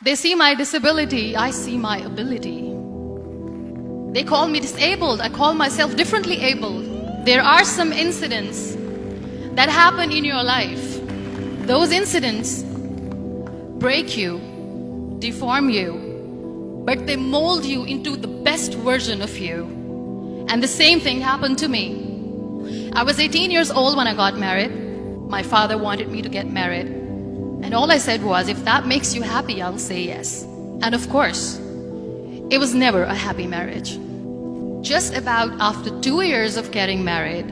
They see my disability, I see my ability. They call me disabled, I call myself differently abled. There are some incidents that happen in your life. Those incidents break you, deform you, but they mold you into the best version of you. And the same thing happened to me. I was 18 years old when I got married. My father wanted me to get married. And all I said was, if that makes you happy, I'll say yes. And of course, it was never a happy marriage. Just about after 2 years of getting married,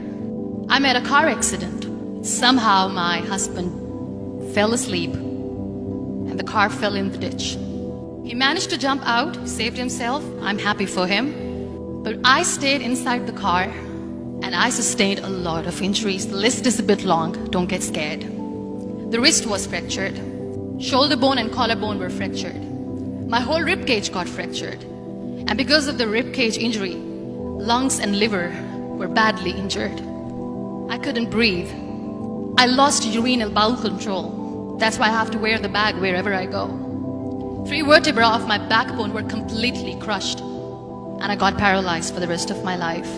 I met a car accident. Somehow my husband fell asleep and the car fell in the ditch. He managed to jump out, saved himself. I'm happy for him. But I stayed inside the car and I sustained a lot of injuries. The list is a bit long, don't get scared. The wrist was fractured. Shoulder bone and collarbone were fractured. My whole rib cage got fractured. And because of the rib cage injury, lungs and liver were badly injured. I couldn't breathe. I lost urinary bowel control. That's why I have to wear the bag wherever I go. 3 vertebrae of my backbone were completely crushed. And I got paralyzed for the rest of my life.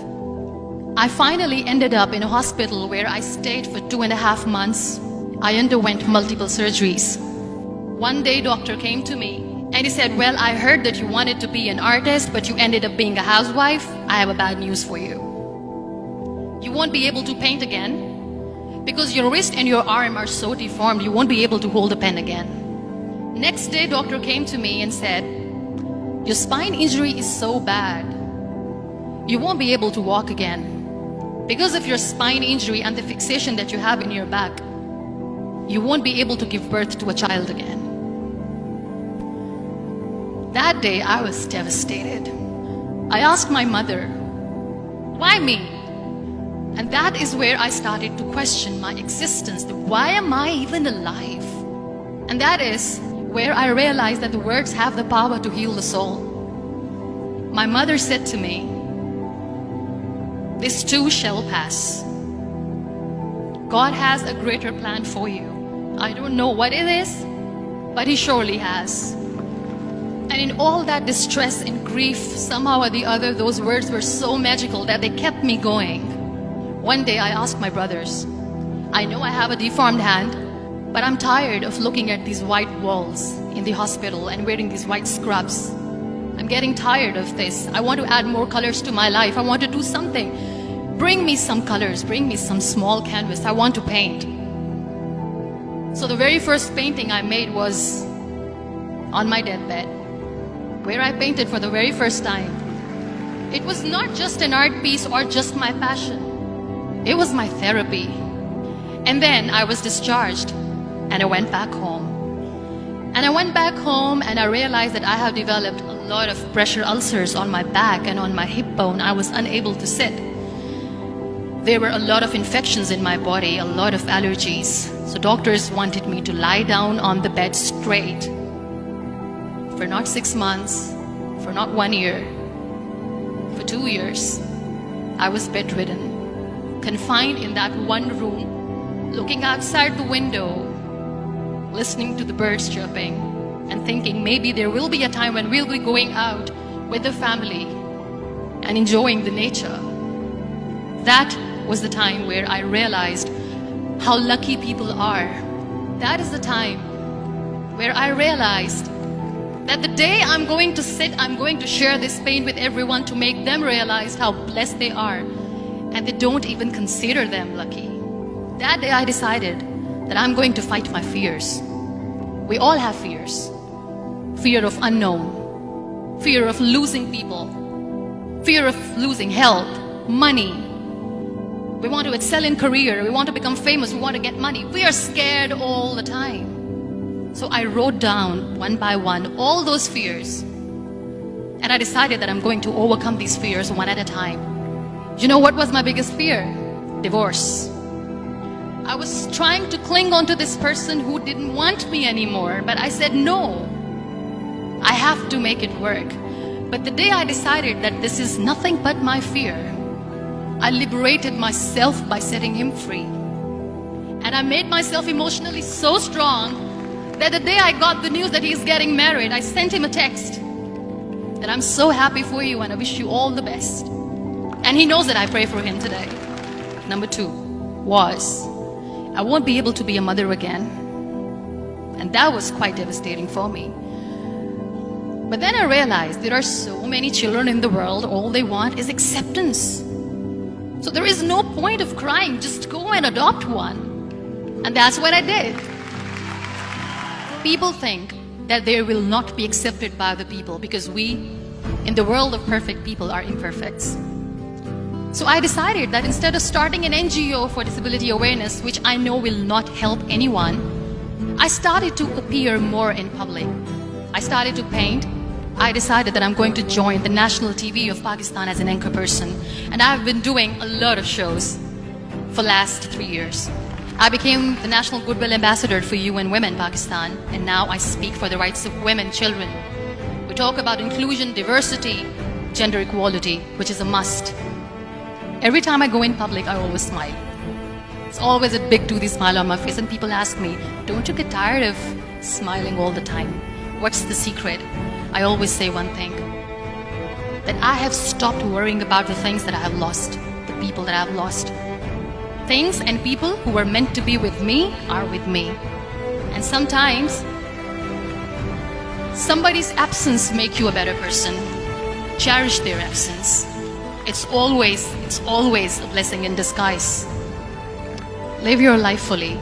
I finally ended up in a hospital where I stayed for 2.5 months. I underwent multiple surgeries. One day, doctor came to me and he said, well, I heard that you wanted to be an artist, but you ended up being a housewife. I have a bad news for you. You won't be able to paint again because your wrist and your arm are so deformed, you won't be able to hold a pen again. Next day, doctor came to me and said, your spine injury is so bad, you won't be able to walk again. Because of your spine injury and the fixation that you have in your back, you won't be able to give birth to a child again. That day, I was devastated. I asked my mother, why me? And that is where I started to question my existence. Why am I even alive? And that is where I realized that the words have the power to heal the soul. My mother said to me, this too shall pass. God has a greater plan for you. I don't know what it is, but He surely has. And in all that distress and grief, somehow or the other, those words were so magical that they kept me going. One day I asked my brothers, I know I have a deformed hand, but I'm tired of looking at these white walls in the hospital and wearing these white scrubs. I'm getting tired of this. I want to add more colors to my life. I want to do something. Bring me some colors. Bring me some small canvas. I want to paint. So the very first painting I made was on my deathbed, where I painted for the very first time. It was not just an art piece or just my passion. It was my therapy. And then I was discharged and I went back home. And I went back home and I realized that I have developed a lot of pressure ulcers on my back and on my hip bone. I was unable to sit. There were a lot of infections in my body, a lot of allergies. So doctors wanted me to lie down on the bed straight for not 6 months, for not 1 year, for 2 years. I was bedridden, confined in that one room, looking outside the window, listening to the birds chirping and thinking maybe there will be a time when we'll be going out with the family and enjoying the nature. That was the time where I realized how lucky people are. That is the time where I realized that the day I'm going to sit, I'm going to share this pain with everyone to make them realize how blessed they are, and they don't even consider them lucky. That day I decided that I'm going to fight my fears. We all have fears. Fear of unknown, fear of losing people, fear of losing health, money. We want to excel in career, we want to become famous, we want to get money. We are scared all the time. So I wrote down one by one all those fears. And I decided that I'm going to overcome these fears one at a time. You know what was my biggest fear? Divorce. I was trying to cling on to this person who didn't want me anymore, but I said no. I have to make it work. But the day I decided that this is nothing but my fear, I liberated myself by setting him free. And I made myself emotionally so strong that the day I got the news that he's getting married, I sent him a text that I'm so happy for you and I wish you all the best. And he knows that I pray for him today. Number 2 was, I won't be able to be a mother again. And that was quite devastating for me. But then I realized there are so many children in the world, all they want is acceptance. So there is no point of crying, just go and adopt one. And that's what I did. People think that they will not be accepted by the people because we, in the world of perfect people, are imperfects. So I decided that instead of starting an NGO for disability awareness, which I know will not help anyone, I started to appear more in public. I started to paint. I decided that I'm going to join the national TV of Pakistan as an anchor person. And I've been doing a lot of shows for the last 3 years. I became the National Goodwill Ambassador for UN Women Pakistan, and now I speak for the rights of women, children. We talk about inclusion, diversity, gender equality, which is a must. Every time I go in public, I always smile. It's always a big toothy smile on my face, and people ask me, don't you get tired of smiling all the time? What's the secret? I always say one thing, that I have stopped worrying about the things that I have lost, the people that I have lost. Things and people who were meant to be with me are with me. And sometimes, somebody's absence makes you a better person. Cherish their absence. It's always a blessing in disguise. Live your life fully.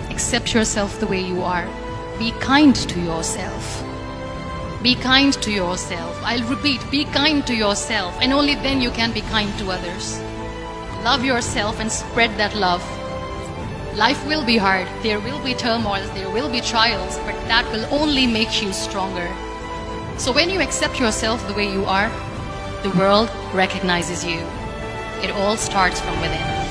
Accept yourself the way you are. Be kind to yourself. Be kind to yourself. I'll repeat, be kind to yourself, and only then you can be kind to others. Love yourself and spread that love. Life will be hard. There will be turmoils, there will be trials, but that will only make you stronger. So when you accept yourself the way you are, the world recognizes you. It all starts from within.